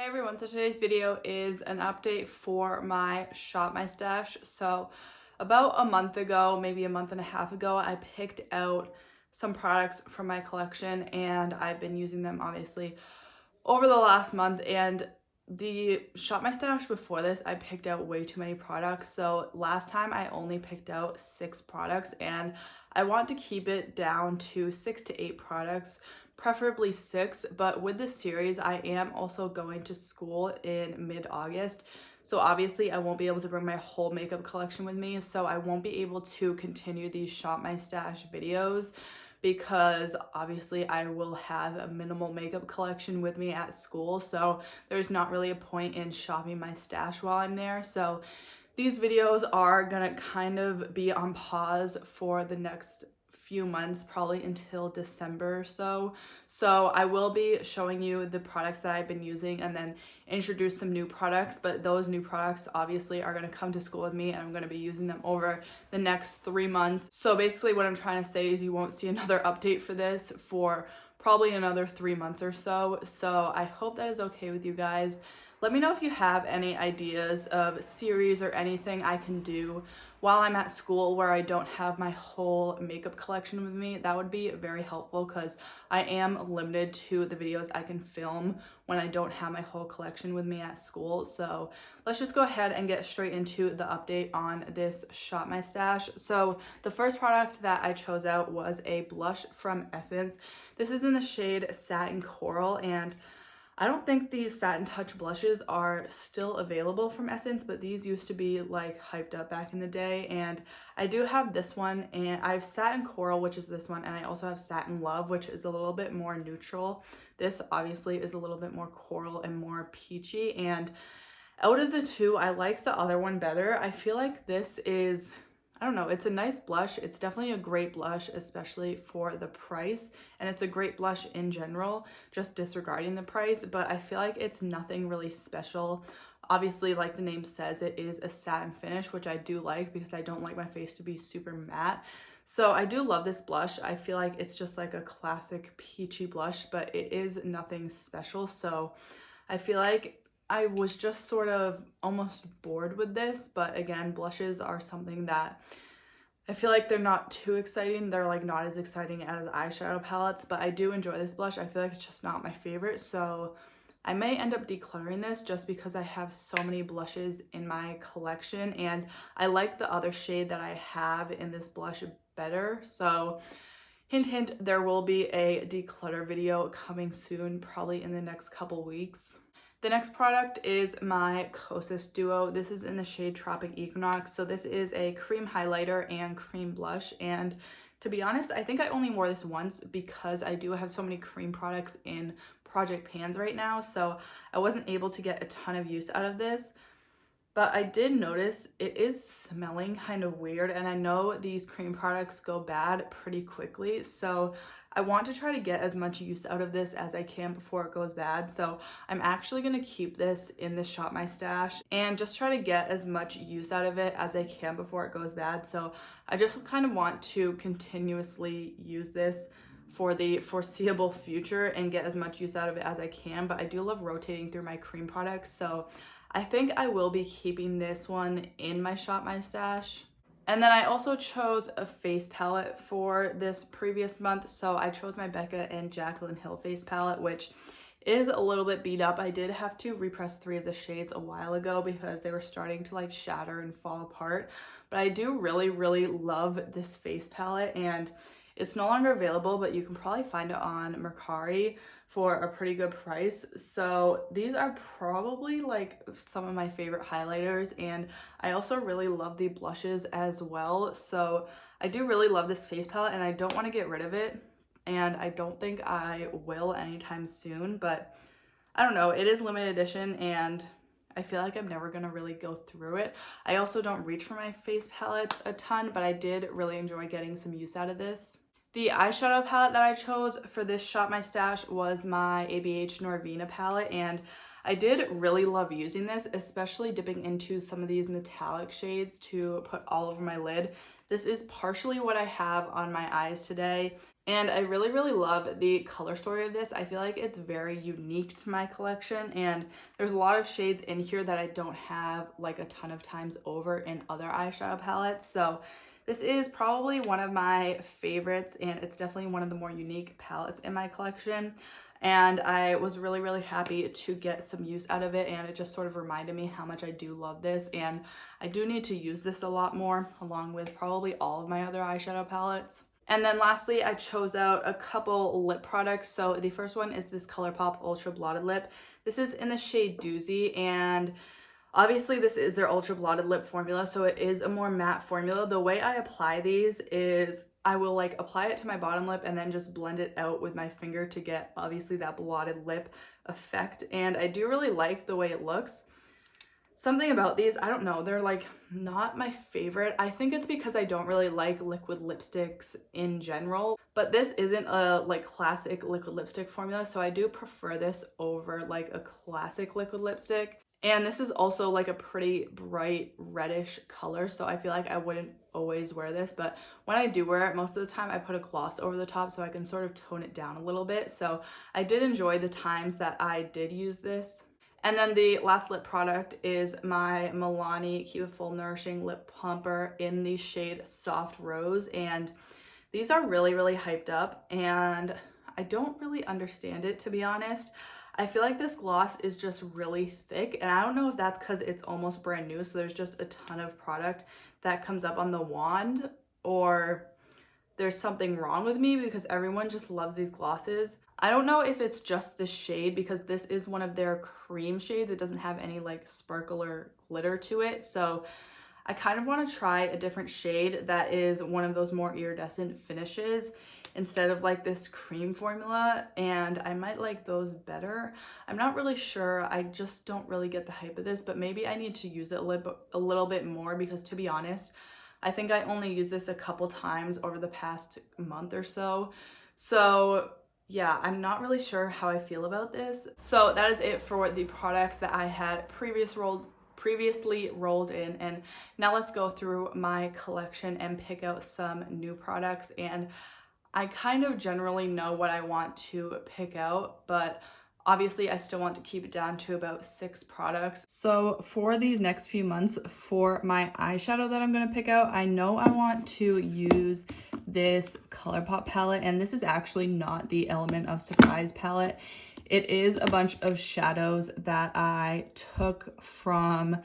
Hey everyone, so today's video is an update for my Shop My Stash. So about a month ago, maybe a month and a half ago, I picked out some products from my collection and I've been using them obviously over the last month. And the Shop My Stash before this, I picked out way too many products. So last time I only picked out 6 products and I want to keep it down to 6 to 8 products, preferably 6. But with this series, I am also going to school in mid-August. So obviously I won't be able to bring my whole makeup collection with me. So I won't be able to continue these Shop My Stash videos because obviously I will have a minimal makeup collection with me at school, so there's not really a point in shopping my stash while I'm there. So these videos are gonna kind of be on pause for the next few months, probably until December or so. So I will be showing you the products that I've been using and then introduce some new products, but those new products obviously are going to come to school with me and I'm going to be using them over the next 3 months. So basically what I'm trying to say is you won't see another update for this for probably another 3 months or so. So I hope that is okay with you guys. Let me know if you have any ideas of series or anything I can do while I'm at school where I don't have my whole makeup collection with me. That would be very helpful because I am limited to the videos I can film when I don't have my whole collection with me at school. So let's just go ahead and get straight into the update on this Shop My Stash. So the first product that I chose out was a blush from Essence. This is in the shade Satin Coral, and I don't think these Satin Touch blushes are still available from Essence, but these used to be like hyped up back in the day. And I do have this one, and I have Satin Coral, which is this one, and I also have Satin Love, which is a little bit more neutral. This obviously is a little bit more coral and more peachy, and out of the two, I like the other one better. I feel like this is, I don't know, it's a nice blush. It's definitely a great blush, especially for the price. And it's a great blush in general, just disregarding the price. But I feel like it's nothing really special. Obviously, like the name says, it is a satin finish, which I do like because I don't like my face to be super matte. So I do love this blush. I feel like it's just like a classic peachy blush, but it is nothing special. So I feel like I was just sort of almost bored with this, but again, blushes are something that I feel like they're not too exciting. They're like not as exciting as eyeshadow palettes, but I do enjoy this blush. I feel like it's just not my favorite, so I may end up decluttering this just because I have so many blushes in my collection and I like the other shade that I have in this blush better. So hint, hint, there will be a declutter video coming soon, probably in the next couple weeks. The next product is my Kosas Duo. This is in the shade Tropic Equinox. So this is a cream highlighter and cream blush. And to be honest, I think I only wore this once because I do have so many cream products in Project Pans right now. So I wasn't able to get a ton of use out of this. But I did notice it is smelling kind of weird, and I know these cream products go bad pretty quickly, so I want to try to get as much use out of this as I can before it goes bad. So I'm actually going to keep this in the Shop My Stash and just try to get as much use out of it as I can before it goes bad. So I just kind of want to continuously use this for the foreseeable future and get as much use out of it as I can, but I do love rotating through my cream products, so I think I will be keeping this one in my Shop My Stash. And then I also chose a face palette for this previous month. So I chose my Becca and Jaclyn Hill face palette, which is a little bit beat up. I did have to repress 3 of the shades a while ago because they were starting to like shatter and fall apart. But I do really, really love this face palette, and it's no longer available, but you can probably find it on Mercari for a pretty good price. So these are probably like some of my favorite highlighters, and I also really love the blushes as well. So I do really love this face palette and I don't want to get rid of it, and I don't think I will anytime soon, but I don't know, it is limited edition and I feel like I'm never gonna really go through it. I also don't reach for my face palettes a ton, but I did really enjoy getting some use out of this. The eyeshadow palette that I chose for this Shop My Stash was my ABH Norvina palette, and I did really love using this, especially dipping into some of these metallic shades to put all over my lid. This is partially what I have on my eyes today, and I really, really love the color story of this. I feel like it's very unique to my collection, and there's a lot of shades in here that I don't have like a ton of times over in other eyeshadow palettes. So this is probably one of my favorites, and it's definitely one of the more unique palettes in my collection. And I was really, really happy to get some use out of it, and it just sort of reminded me how much I do love this, and I do need to use this a lot more, along with probably all of my other eyeshadow palettes. And then lastly, I chose out a couple lip products. So the first one is this ColourPop Ultra Blotted Lip. This is in the shade Doozy, and obviously this is their Ultra Blotted Lip formula, so it is a more matte formula. The way I apply these is I will like apply it to my bottom lip and then just blend it out with my finger to get obviously that blotted lip effect. And I do really like the way it looks. Something about these, I don't know, they're like not my favorite. I think it's because I don't really like liquid lipsticks in general, but this isn't a like classic liquid lipstick formula, so I do prefer this over like a classic liquid lipstick. And this is also like a pretty bright reddish color, so I feel like I wouldn't always wear this, but when I do wear it, most of the time I put a gloss over the top so I can sort of tone it down a little bit. So I did enjoy the times that I did use this. And then the last lip product is my Milani Keep It Full Nourishing Lip Plumper in the shade Soft Rose. And these are really, really hyped up, and I don't really understand it, to be honest. I feel like this gloss is just really thick, and I don't know if that's because it's almost brand new, so there's just a ton of product that comes up on the wand, or there's something wrong with me because everyone just loves these glosses. I don't know if it's just the shade because this is one of their cream shades. It doesn't have any like sparkle or glitter to it. So I kind of want to try a different shade that is one of those more iridescent finishes instead of like this cream formula, and I might like those better. I'm not really sure. I just don't really get the hype of this, but maybe I need to use it a little bit more because, to be honest, I think I only used this a couple times over the past month or so. So yeah, I'm not really sure how I feel about this. So that is it for the products that I had previously rolled in, and now let's go through my collection and pick out some new products. And I kind of generally know what I want to pick out, but obviously I still want to keep it down to about 6 products. So for these next few months, for my eyeshadow that I'm going to pick out, I know I want to use this ColourPop palette, and this is actually not the Element of Surprise palette. It is a bunch of shadows that I took from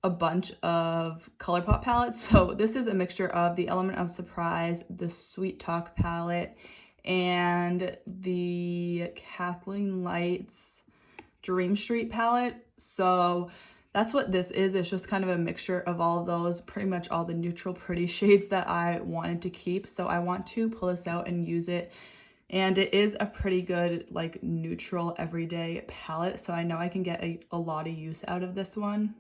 a bunch of ColourPop palettes. So this is a mixture of the Element of Surprise, the Sweet Talk palette, and the Kathleen Lights Dream Street palette. So that's what this is. It's just kind of a mixture of all of those, pretty much all the neutral pretty shades that I wanted to keep. So I want to pull this out and use it. And it is a pretty good like neutral everyday palette. So I know I can get a lot of use out of this one.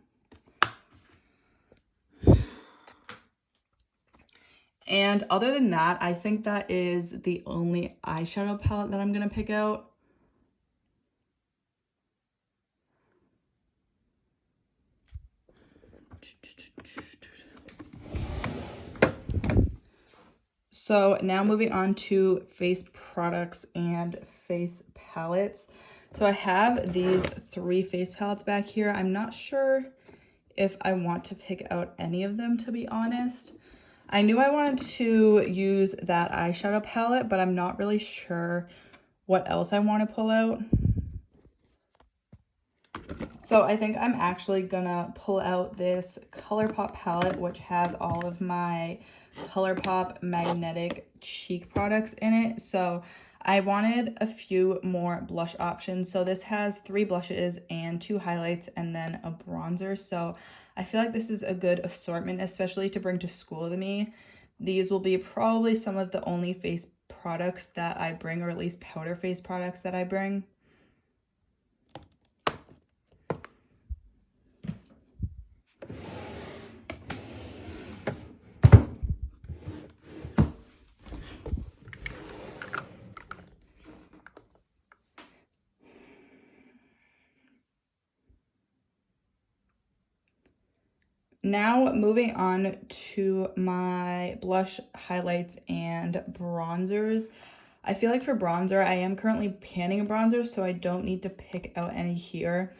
And other than that, I think that is the only eyeshadow palette that I'm going to pick out. So now moving on to face products and face palettes. So I have these 3 face palettes back here. I'm not sure if I want to pick out any of them, to be honest. I knew I wanted to use that eyeshadow palette, but I'm not really sure what else I want to pull out. So I think I'm actually gonna pull out this ColourPop palette, which has all of my ColourPop magnetic cheek products in it. So I wanted a few more blush options. So this has 3 blushes and 2 highlights and then a bronzer. So I feel like this is a good assortment, especially to bring to school with me. These will be probably some of the only face products that I bring, or at least powder face products that I bring. Now moving on to my blush, highlights, and bronzers. I feel like for bronzer, I am currently panning a bronzer, so I don't need to pick out any here.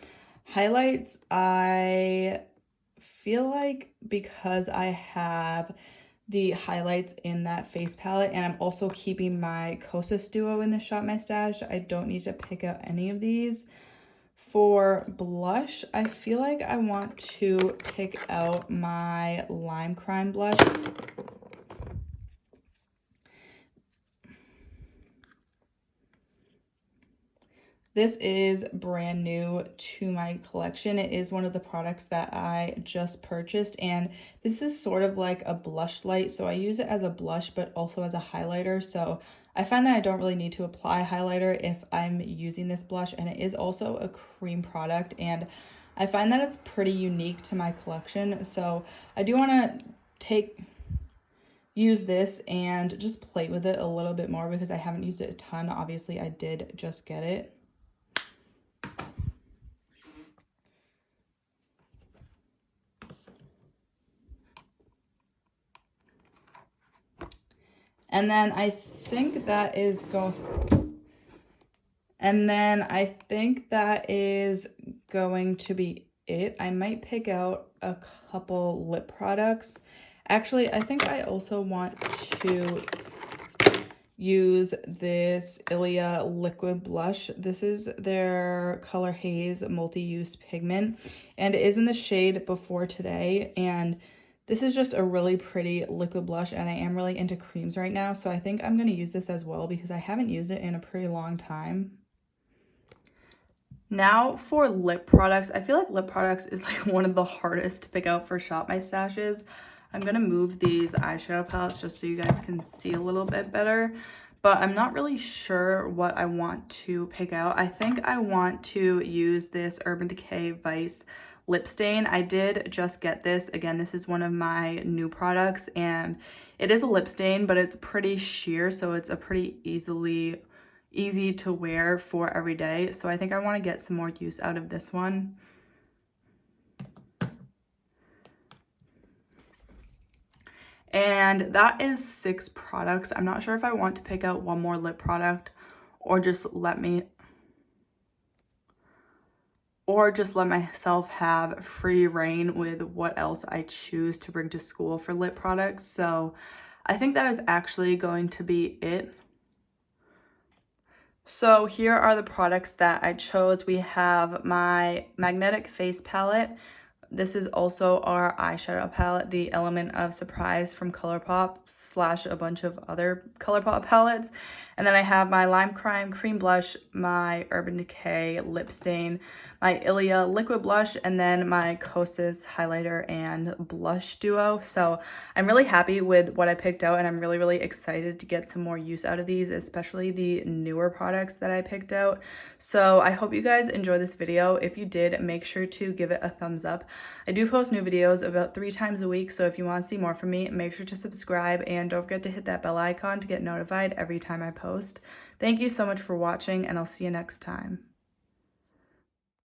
Highlights, I feel like because I have the highlights in that face palette and I'm also keeping my Kosas Duo in the Shop My Stash, I don't need to pick out any of these. For blush, I feel like I want to pick out my Lime Crime blush. This is brand new to my collection. It is one of the products that I just purchased, and this is sort of like a blush light. So I use it as a blush, but also as a highlighter. So I find that I don't really need to apply highlighter if I'm using this blush, and it is also a cream product, and I find that it's pretty unique to my collection. So I do want to use this and just play with it a little bit more because I haven't used it a ton. Obviously, I did just get it. And then I think that is going to be it. I might pick out a couple lip products. Actually, I think I also want to use this Ilia liquid blush. This is their Color Haze multi-use pigment, and it is in the shade Before Today, and this is just a really pretty liquid blush, and I am really into creams right now, so I think I'm going to use this as well because I haven't used it in a pretty long time. Now for lip products, I feel like lip products is like one of the hardest to pick out for Shop My Stashes. I'm going to move these eyeshadow palettes just so you guys can see a little bit better, but I'm not really sure what I want to pick out. I think I want to use this Urban Decay Vice lip stain. I did just get this. Again, this is one of my new products, and it is a lip stain, but it's pretty sheer, so it's a pretty easy to wear for every day. So I think I want to get some more use out of this one. And that is 6 products. I'm not sure if I want to pick out one more lip product or just let myself have free reign with what else I choose to bring to school for lip products. So I think that is actually going to be it. So here are the products that I chose. We have my magnetic face palette. This is also our eyeshadow palette, the Element of Surprise from ColourPop / a bunch of other ColourPop palettes. And then I have my Lime Crime cream blush, my Urban Decay lip stain, my Ilia liquid blush, and then my Kosas highlighter and blush duo. So I'm really happy with what I picked out, and I'm really, really excited to get some more use out of these, especially the newer products that I picked out. So I hope you guys enjoy this video. If you did, make sure to give it a thumbs up. I do post new videos about 3 times a week, so if you want to see more from me, make sure to subscribe, and don't forget to hit that bell icon to get notified every time I post. Thank you so much for watching, and I'll see you next time.